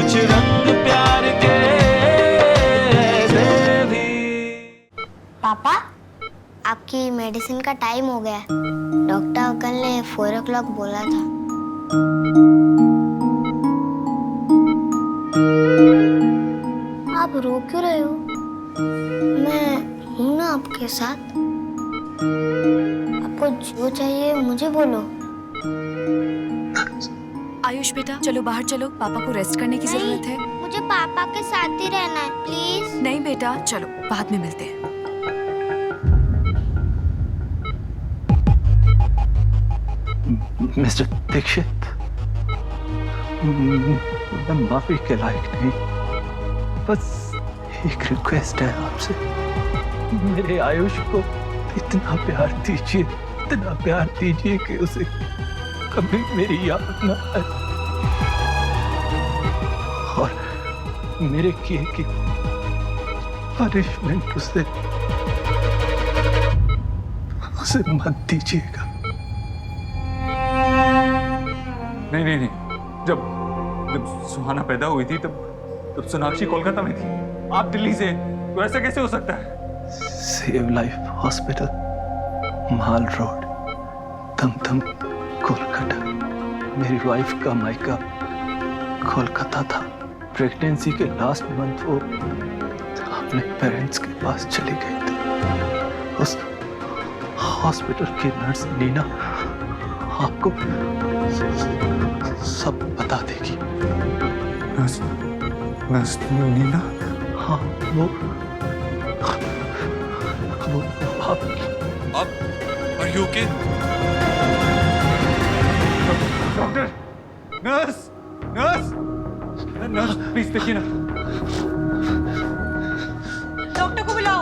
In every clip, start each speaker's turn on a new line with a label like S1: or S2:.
S1: कुछ रंग प्यार के ऐसे भी।
S2: पापा, आपकी मेडिसिन का टाइम हो गया है। डॉक्टर अंकल ने 4 o'clock बोला था। आप रो क्यों रहे हो? मैं हूं ना आपके साथ। आपको जो चाहिए मुझे बोलो।
S3: आयुष बेटा, चलो बाहर चलो, पापा को रेस्ट करने की जरूरत है।
S2: मुझे पापा के साथ ही रहना है, प्लीज।
S3: नहीं बेटा, चलो बाद में मिलते हैं।
S4: मिस्टर दीक्षित, मैं माफी के लायक नहीं, बस एक रिक्वेस्ट है आपसे। मेरे आयुष को इतना प्यार दीजिए कि उसे कभी मेरी याद न आए और मेरे किए की पनिशमेंट उसे मत दीजिएगा।
S5: नहीं, जब सुहाना पैदा हुई थी तब सोनाक्षी कोलकाता में थी, आप दिल्ली से, तो ऐसा कैसे हो सकता है?
S4: सेव लाइफ हॉस्पिटल, माल रोड, दमदम, कोलकाता। मेरी वाइफ का मायका कोलकाता था। प्रेगनेंसी के लास्ट मंथ वो अपने पेरेंट्स के पास चली गई थी। उस हॉस्पिटल की नर्स नीना आपको सब बता देगी।
S5: नर्स नीना?
S4: हाँ, वो आप
S5: are you okay? Doctor, nurse please देखिए ना।
S3: डॉक्टर को बुलाओ।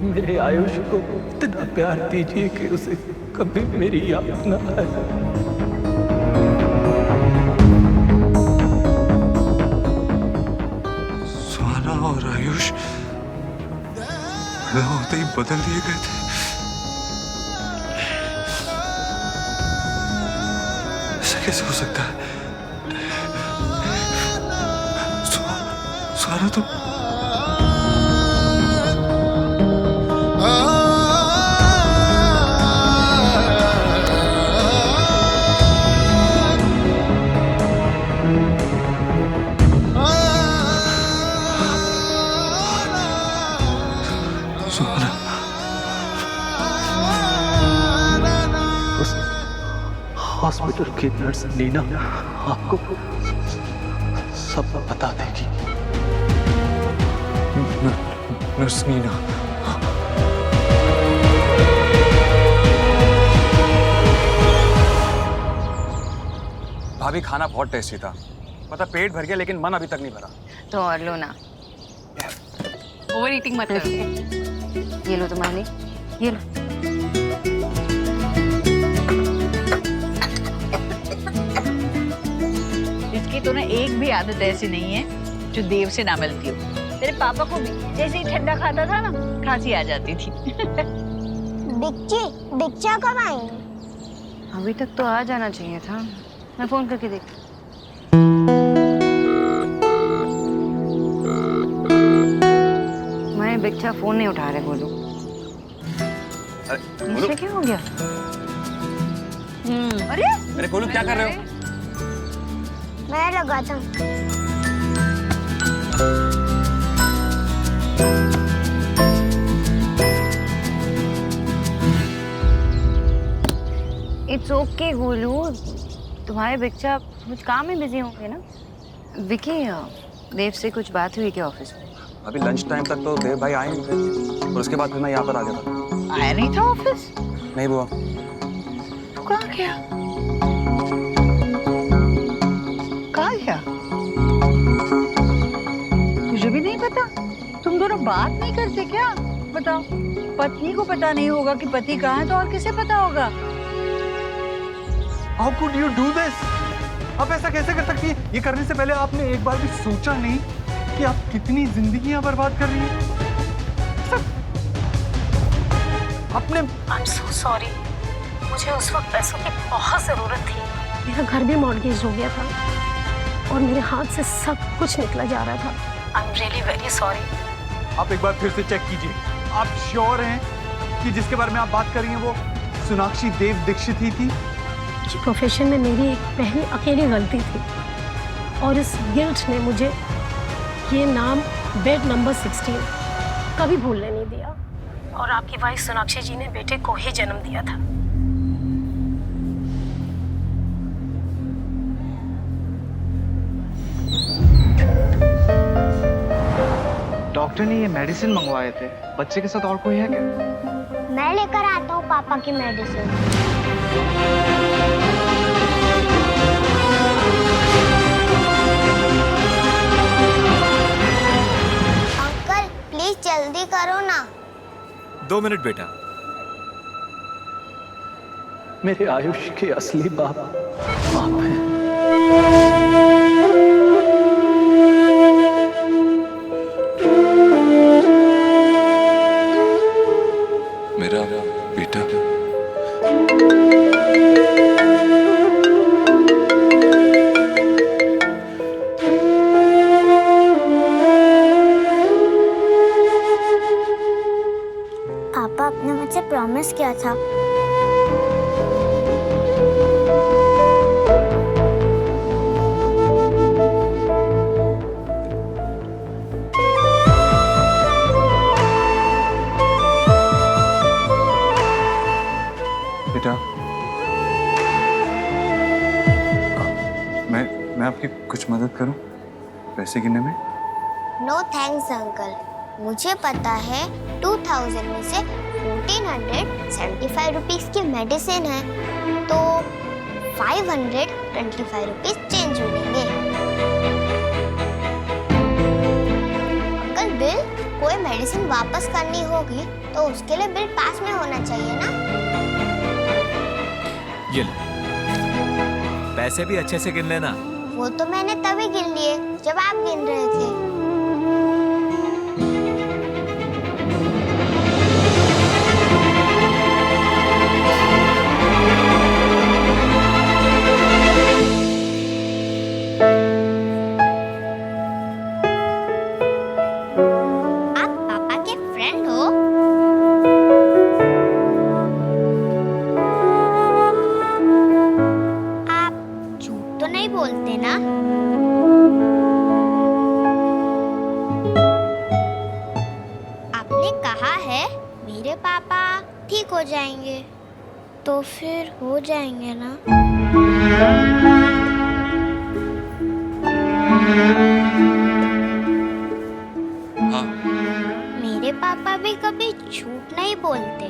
S4: मेरे आयुष को इतना प्यार दीजिए कि उसे कभी मेरी याद न आए।
S5: सुहाना और आयुष पैदा होते ही बदल दिए गए थे। ऐसा कैसे हो सकता है? सुहाना तो
S4: हॉस्पिटल की नर्स नीना आपको सब बता देगी।
S5: नर्स नीना?
S6: भाभी, खाना बहुत टेस्टी था। मतलब पेट भर गया लेकिन मन अभी तक नहीं भरा।
S7: तो और लो ना।
S3: ओवर ईटिंग मत करो।
S7: ये लो तुम्हारे लिए, ये लो।
S8: इसकी तो ना एक भी आदत ऐसी नहीं है जो देव से ना मिलती हो। तेरे पापा को भी जैसे ही ठंडा खाता था ना, खांसी आ जाती थी।
S2: दीक्षा कब आएंगी?
S7: अभी तक तो आ जाना चाहिए था। मैं फोन करके देखती हूँ। मैं बिच्छा फोन नहीं उठा रहे। बोलो मुझसे क्या हो गया?
S6: अरे गोलू, क्या कर रहे हो?
S2: मैं लगाता हूँ।
S7: इट्स ओके गोलू, तुम्हारे बच्चा कुछ काम में बिजी होंगे ना। विकी, देव से कुछ बात हुई क्या ऑफिस में?
S6: अभी लंच टाइम तक तो देव भाई आए नहीं थे और उसके बाद फिर मैं यहाँ पर आ गया था।
S8: आया नहीं था ऑफिस?
S6: नहीं बुआ।
S8: तू कहाँ गया? कहाँ गया? मुझे भी नहीं पता। तुम दोनों बात नहीं करते क्या? बताओ, पत्नी को पता नहीं होगा कि पति कहाँ है तो और किसे पता होगा?
S5: How could you do this? आप ऐसा कैसे कर सकती हैं? ये करने से पहले आपने एक बार भी सोचा नहीं कि आप कितनी जिंदगियां बर्बाद कर रही हैं? आपने
S9: I'm so sorry. मुझे उस वक्त पैसों की बहुत जरूरत थी। मेरा घर भी मॉर्गेज हो गया था और मेरे हाथ से सब कुछ निकला जा रहा था। I'm really very sorry.
S5: आप एक बार फिर से चेक कीजिए। आप श्योर हैं कि जिसके बारे में आप बात कर रही हैं वो सोनाक्षी देव दीक्षित ही थी?
S9: ये प्रोफेशन में मेरी एक पहली अकेली गलती थी और इस गिल्ट ने मुझे ये नाम बेड नंबर 16 कभी भूलने नहीं दिया। और आपकी वाइफ सोनाक्षी जी ने बेटे को ही जन्म दिया था।
S10: डॉक्टर ने ये मेडिसिन मंगवाए थे। बच्चे के साथ और कोई है क्या?
S2: मैं लेकर आता हूँ पापा की मेडिसिन। अंकल प्लीज जल्दी करो ना।
S6: 2 मिनट बेटा।
S4: मेरे आयुष के असली बाप आप हैं।
S1: मेरा बेटा
S2: पापा आपने मुझसे प्रॉमिस किया था।
S5: बेटा मैं आपकी कुछ मदद करूं पैसे गिनने में?
S2: नो थैंक्स अंकल, मुझे पता है 2000 में से 1475 रुपीस की मेडिसिन है तो 525 रुपीस चेंज मिलेंगे। अंकल बिल कोई मेडिसिन वापस करनी होगी तो उसके लिए बिल पास में होना चाहिए ना।
S1: ये ले, पैसे भी अच्छे से गिन लेना।
S2: वो तो मैंने तभी गिन लिए जब आप गिन रहे थे। आप पापा के फ्रेंड हो? आप झूठ तो नहीं बोलते ना? आपने कहा है मेरे पापा ठीक हो जाएंगे तो फिर हो जाएंगे ना?
S1: हाँ,
S2: मेरे पापा भी कभी झूठ नहीं बोलते।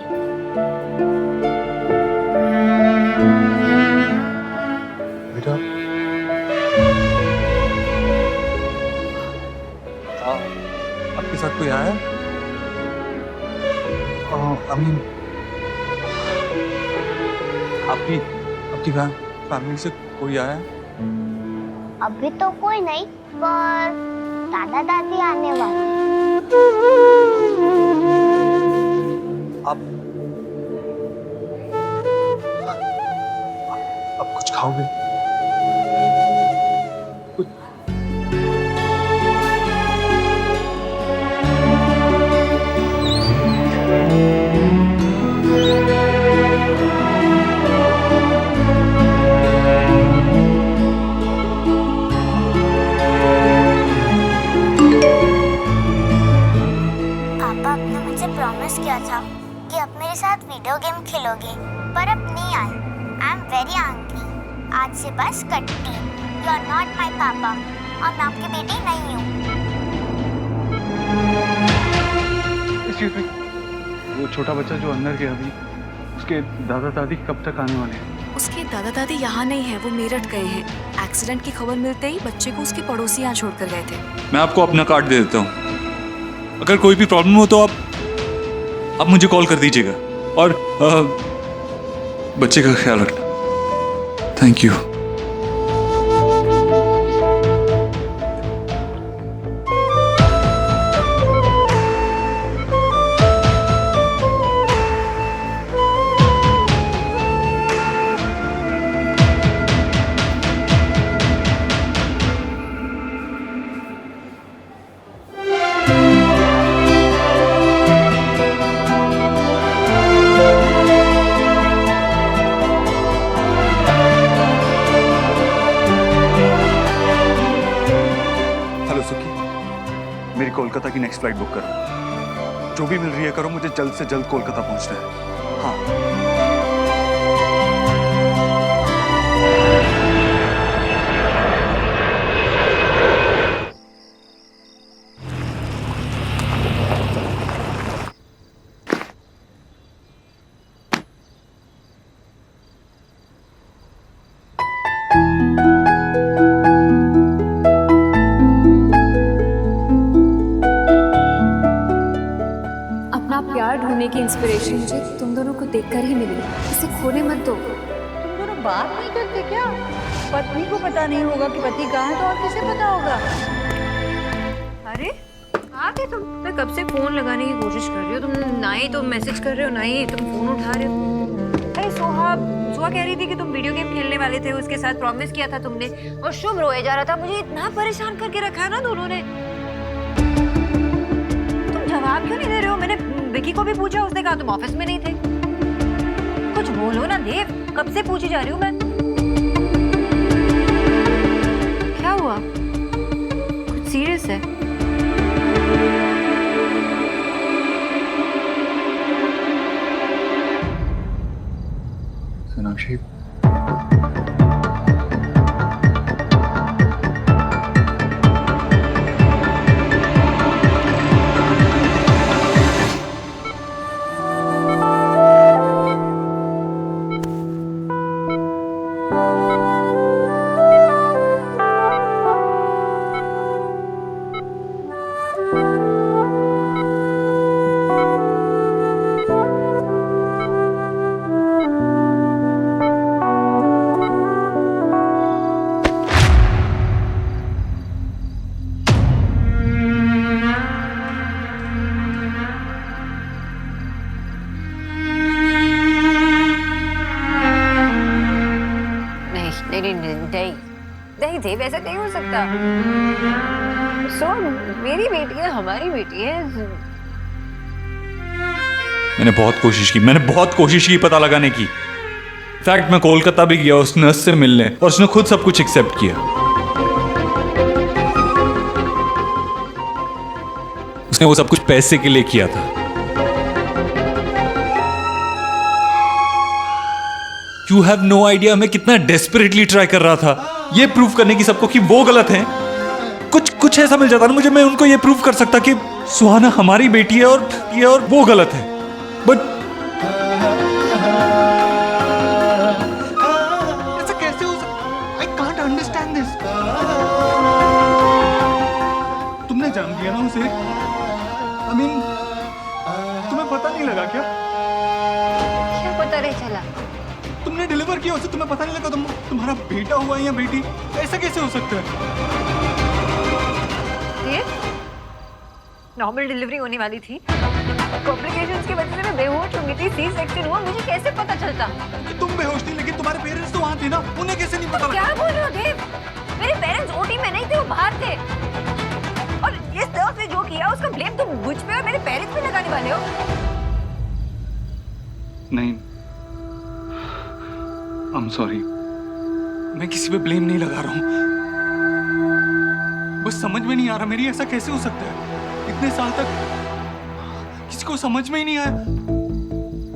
S5: बेटा आपके साथ कोई आया? अमीन आपकी फैमिली से कोई आया?
S2: अभी तो कोई नहीं पर दादा दादी आने वाले।
S5: आप कुछ खाओगे?
S2: पापा आपने मुझे प्रॉमिस किया था कि आप मेरे साथ वीडियो गेम खेलोगे पर अब नहीं आए। I am very angry. आज से बस कट्टी। यू आर नॉट माई पापा और मैं आपकी बेटी नहीं हूँ।
S10: Excuse me, वो छोटा बच्चा जो अंदर गया अभी, उसके दादा दादी कब तक आने वाले हैं?
S3: उसके दादा दादी यहाँ नहीं है, वो मेरठ गए हैं। एक्सीडेंट की खबर मिलते ही बच्चे को उसके पड़ोसी यहाँ छोड़कर गए थे।
S5: मैं आपको अपना कार्ड दे देता हूँ, अगर कोई भी प्रॉब्लम हो तो आप मुझे कॉल कर दीजिएगा, और बच्चे का ख्याल रखना। Thank you. मेरी कोलकाता की नेक्स्ट फ्लाइट बुक करो, जो भी मिल रही है करो, मुझे जल्द से जल्द कोलकाता पहुंचना है। हाँ।
S3: प्यार ढूंढने की इंस्पिरेशन मुझे तुम दोनों को देखकर ही मिली। इसे खोने मत दो।
S8: तुम दोनों बात नहीं करते क्या? पत्नी को पता नहीं होगा कि पति कहाँ है तो और किसे पता होगा? अरे कहाँ थे तुम? मैं कब से फोन लगाने की कोशिश कर रही हो, तुम ना ही तुम मैसेज कर रहे हो ना ही तुम फोन उठा रहे हो। अरे सुहा कह रही थी कि तुम वीडियो गेम खेलने वाले थे, उसके साथ प्रॉमिस किया था तुमने, और शुभ रोए जा रहा था। मुझे इतना परेशान करके रखा है ना दोनों ने। तुम जवाब क्यों नहीं दे रहे हो? मैंने विकी को भी पूछा, उसने कहा तुम ऑफिस में नहीं थे। कुछ बोलो ना देव, कब से पूछी जा रही हूँ मैं। क्या हुआ? कुछ सीरियस है?
S5: सोनाक्षी,
S7: नहीं देव, ऐसा नहीं हो सकता। मेरी बेटी है, हमारी बेटी है।
S5: मैंने बहुत कोशिश की पता लगाने की। इनफैक्ट मैं कोलकाता भी गया उस नर्स से मिलने, और उसने खुद सब कुछ एक्सेप्ट किया। उसने वो सब कुछ पैसे के लिए किया था। You have no idea मैं कितना डेस्परेटली ट्राई कर रहा था ये प्रूव करने की सबको कि वो गलत हैं। कुछ ऐसा मिल जाता ना मुझे, मैं उनको ये प्रूव कर सकता कि सुहाना हमारी बेटी है और वो गलत है। बट
S10: ऐसा कैसे हो सकता? I can't understand this. तुमने जान लिया ना उसे? I mean, तुम्हें पता नहीं लगा क्या?
S7: क्या पता नहीं चला?
S10: तुमने डिलीवर किया उसे, तुम्हें पता नहीं लगा तुम्हारा बेटा हुआ है या बेटी? ऐसा कैसे हो सकता है?
S7: नॉर्मल डिलीवरी होने वाली थी, कॉम्प्लिकेशंस की वजह से मैं बेहोश हो गई थी, सी सेक्शन हुआ, मुझे कैसे पता चलता?
S10: तुम बेहोश थी लेकिन तुम्हारे पेरेंट्स तो वहाँ थे ना, उन्हें कैसे नहीं पता लगा?
S7: क्या बोल रहे हो देव? मेरे पेरेंट्स ओटी में नहीं थे, वो बाहर थे। और इस नर्स ने जो किया उसका ब्लेम तुम मुझ पे और मेरे पेरेंट्स पे लगाने वाले हो?
S10: नहीं, I'm sorry. मैं किसी पे ब्लेम नहीं लगा रहा हूँ, बस समझ में नहीं आ रहा मेरी ऐसा कैसे हो सकता है? इतने साल तक किसी को समझ में ही नहीं आया।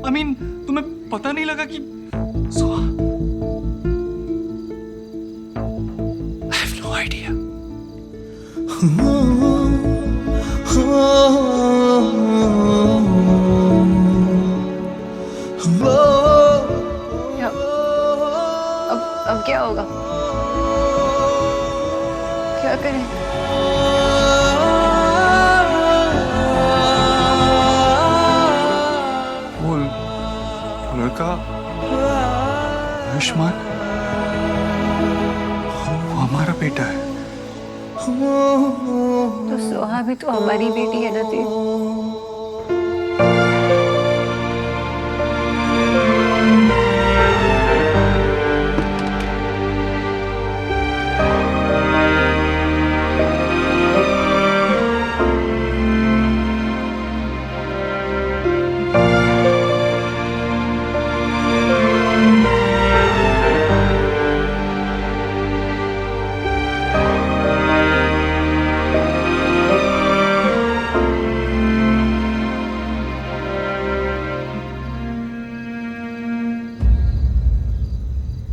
S10: I mean, तुम्हें पता नहीं लगा कि I have no idea.
S7: अब क्या होगा? क्या करें?
S10: वो लड़का आयुष्मान, वो हमारा बेटा है।
S7: तो सोहा भी तो हमारी बेटी है ना तेरी।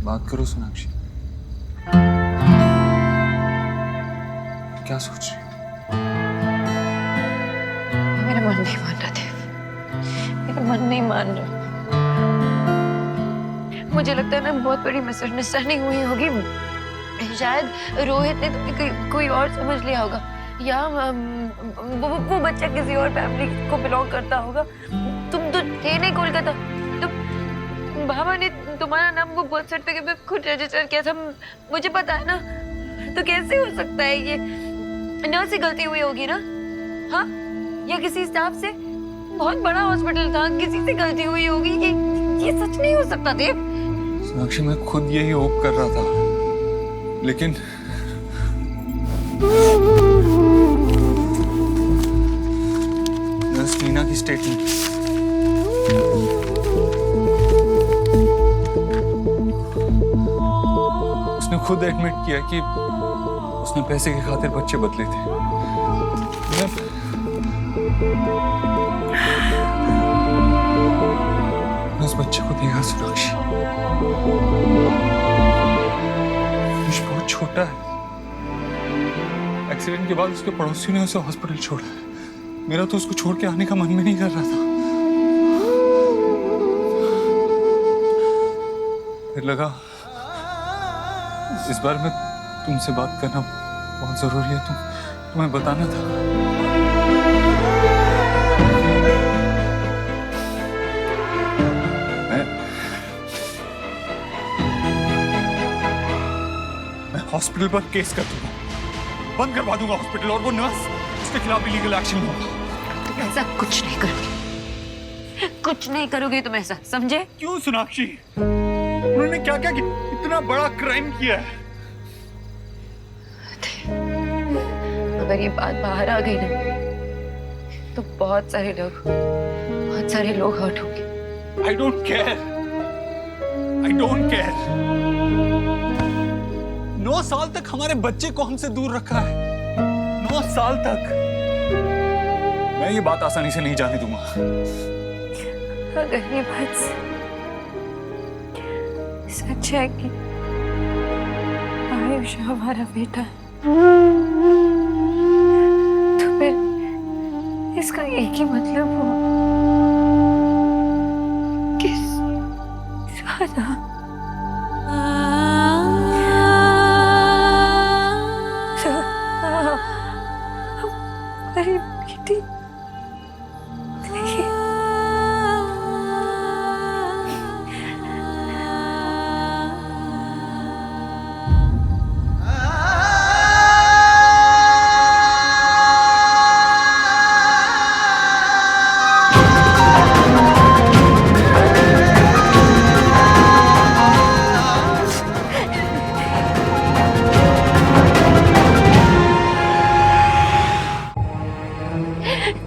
S10: बात करो सोनाक्षी, क्या सोच रही हो?
S7: मेरा मन नहीं मान रहा देव, मेरा मन नहीं मान रहा। मुझे लगता है ना बहुत बड़ी मिसअंडरस्टैंडिंग हुई होगी। शायद रोहित ने तुम्हें कोई और समझ लिया होगा, या वो बच्चा किसी और फैमिली को बिलोंग करता होगा। तुम तो थे नहीं कोलकाता, तुम बाबा ने तुम्हारा नाम वो बर्थ सर्टिफिकेट पे खुद रजिस्टर किया था, मुझे पता है ना। तो कैसे हो सकता है ये? नर्स से गलती हुई होगी ना? हाँ, या किसी स्टाफ से? बहुत बड़ा हॉस्पिटल था, किसी से गलती हुई होगी। ये सच नहीं हो सकता देव।
S10: सोनाक्षी, मैं खुद यही होप कर रहा था, लेकिन नर्स मीना की स्टेटमेंट, उसने खुद एडमिट किया कि उसने पैसे की खातिर बच्चे बदले थे। मैं उस बच्चे को देखा सोनाक्षी, बहुत छोटा है। एक्सीडेंट के बाद उसके पड़ोसियों ने उसे हॉस्पिटल छोड़ा है। मेरा तो उसको छोड़ के आने का मन भी नहीं कर रहा था। फिर लगा इस बार में तुमसे बात करना बहुत जरूरी है, तुम्हें बताना था। मैं हॉस्पिटल पर केस कर दूंगा, बंद करवा दूंगा हॉस्पिटल, और वो नर्स, उसके खिलाफ लीगल एक्शन होगा।
S7: तुम ऐसा कुछ नहीं करोगे, कुछ नहीं करोगे तुम ऐसा, समझे?
S10: क्यों सोनाक्षी? उन्होंने क्या क्या इतना बड़ा क्राइम किया है?
S7: अगर ये बात बाहर आ गई ना, तो बहुत सारे लोग हर्ट होंगे।
S10: I don't care. I don't care. 9 साल तक हमारे बच्चे को हमसे दूर रखा है। 9 साल तक। मैं ये बात आसानी से नहीं जाने दूंगा।
S7: अगर ये बात सच है कि आयुष हमारा बेटा है, तो फिर इसका एक ही मतलब हुआ कि राधा हमारी बेटी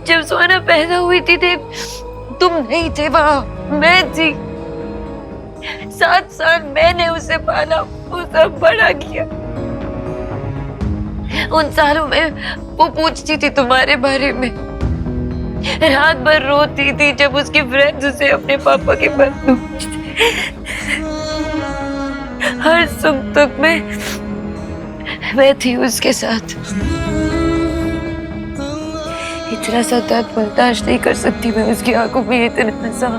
S7: जब सोना पैदा हुई थी तुम नहीं थे वहां, मैं थी। 7 साल मैंने उसे पाला, उसे बड़ा किया। उन सालों में वो पूछती थी तुम्हारे बारे में, रात भर रोती थी जब उसके फ्रेंड्स उसे अपने पापा के पास पूछते। हर सुख दुख में मैं थी उसके साथ। इतना सा दर्द बर्दाश्त नहीं कर सकती मैं उसकी आंखों में इतना सा।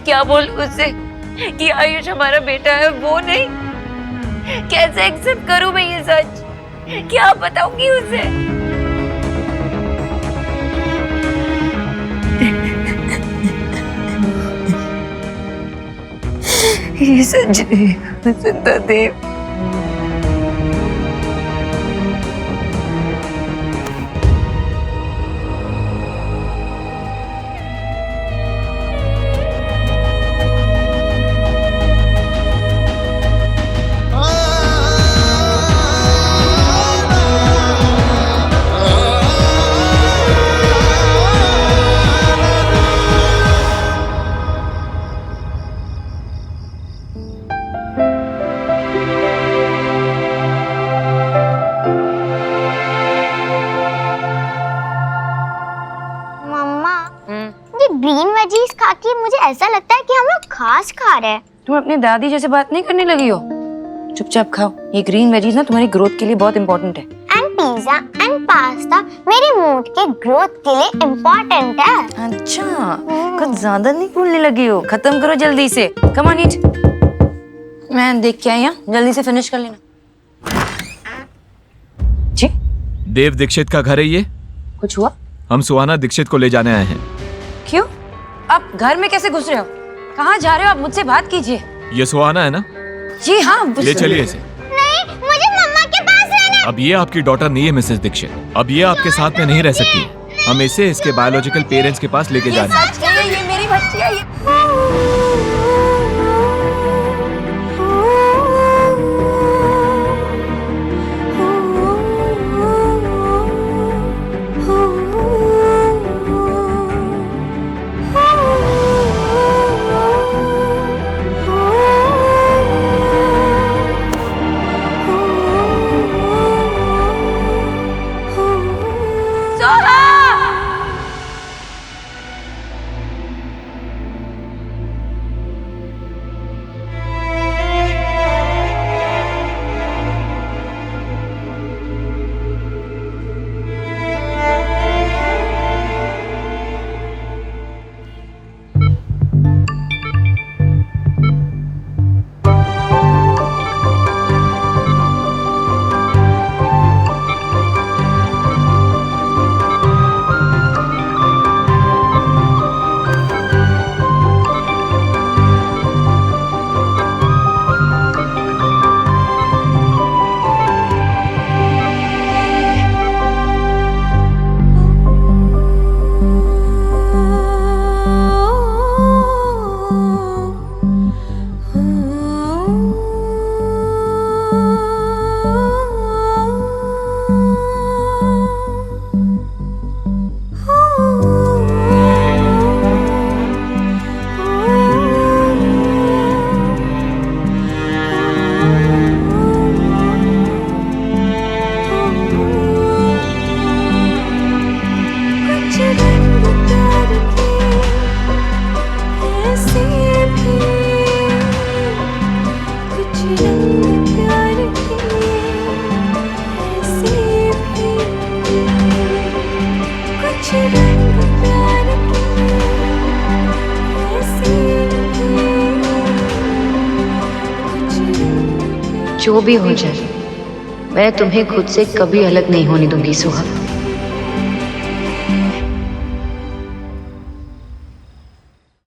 S7: क्या बोल उससे कि आयुष हमारा बेटा है, वो नहीं? कैसे एक्सेप्ट करूं मैं ये सच? क्या बताऊंगी उसे? ये सच नहीं सुनता देव।
S2: ग्रीन वेजीज खा के मुझे ऐसा लगता है कि हम लोग घास खा रहे हैं।
S7: तुम अपने दादी जैसे बात नहीं करने लगी हो? चुपचाप खाओ, ये ग्रीन वेजीज ना तुम्हारी ग्रोथ के लिए बहुत इंपॉर्टेंट है।
S2: एंड पिज्जा एंड पास्ता मेरे मूड के ग्रोथ के लिए इम्पोर्टेंट है।
S7: अच्छा, कुछ ज्यादा नहीं बोलने लगी हो? खत्म करो जल्दी से। कम ऑन ईट। मैं देख के आई हूं, जल्दी से फिनिश कर लेना। जी?
S1: देव दीक्षित का घर है ये?
S7: कुछ हुआ?
S1: हम सुहाना दीक्षित को ले जाने आए हैं।
S7: क्यों? आप घर में कैसे घुस रहे हो? कहाँ जा रहे हो आप? मुझसे बात कीजिए।
S1: ये सुहाना है ना?
S7: जी हाँ।
S1: ले चलिए इसे।
S2: नहीं, मुझे मम्मा के पास रहना है।
S1: अब ये आपकी डॉटर नहीं है मिसेस दीक्षित। अब ये आपके साथ में नहीं रह सकती। हम इसे इसके बायोलॉजिकल पेरेंट्स के पास लेके जाना है।
S7: ये मेरी बच्ची है। जो भी हो जाए, मैं तुम्हें खुद से कभी अलग नहीं होने दूंगी सुहा।